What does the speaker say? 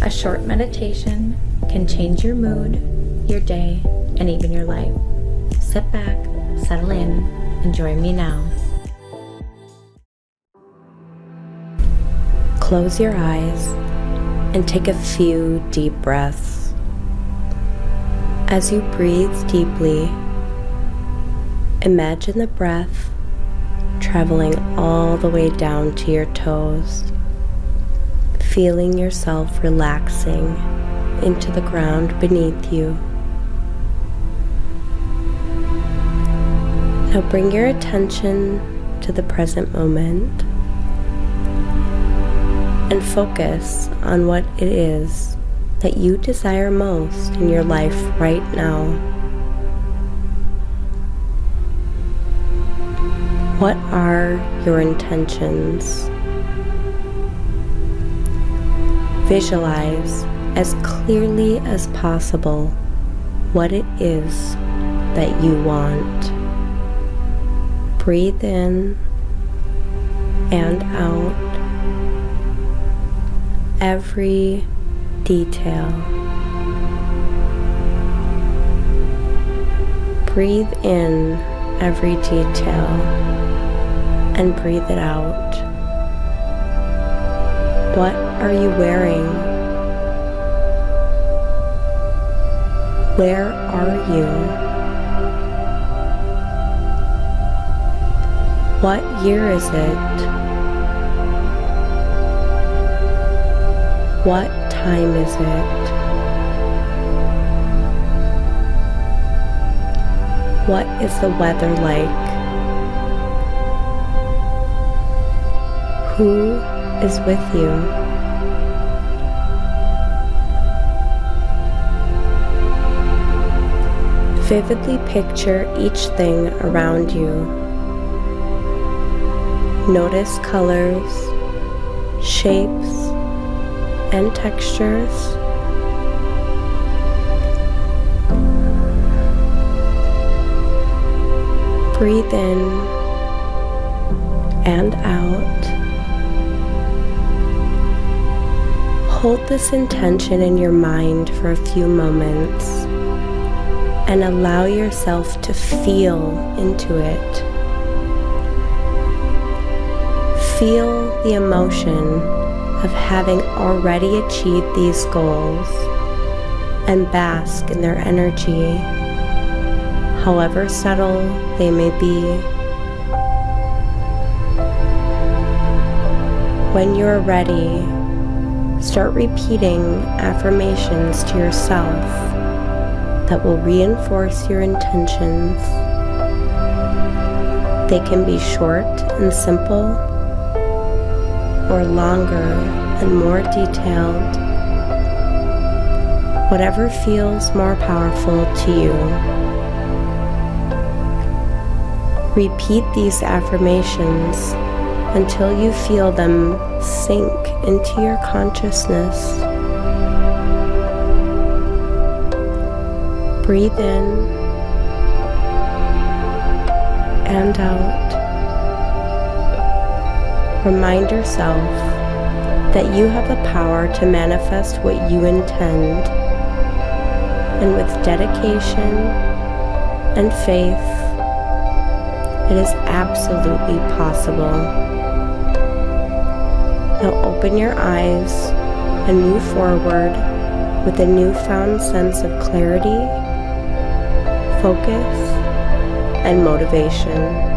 A short meditation can change your mood, your day, and even your life. Sit back, settle in, and join me now. Close your eyes and take a few deep breaths. As you breathe deeply, imagine the breath traveling all the way down to your toes, feeling yourself relaxing into the ground beneath you. Now bring your attention to the present moment and focus on what it is that you desire most in your life right now. What are your intentions? Visualize as clearly as possible what it is that you want. Breathe in and out every detail. Breathe in every detail and breathe it out. What are you wearing? Where are you? What year is it? What time is it? What is the weather like? Who is with you? Vividly picture each thing around you. Notice colors, shapes, and textures. Breathe in and out. Hold this intention in your mind for a few moments and allow yourself to feel into it. Feel the emotion of having already achieved these goals and bask in their energy, however subtle they may be. When you're ready, start repeating affirmations to yourself that will reinforce your intentions. They can be short and simple, or longer and more detailed, whatever feels more powerful to you. Repeat these affirmations until you feel them sink into your consciousness. Breathe in and out. Remind yourself that you have the power to manifest what you intend, and with dedication and faith, it is absolutely possible. Now open your eyes and move forward with a newfound sense of clarity, focus, and motivation.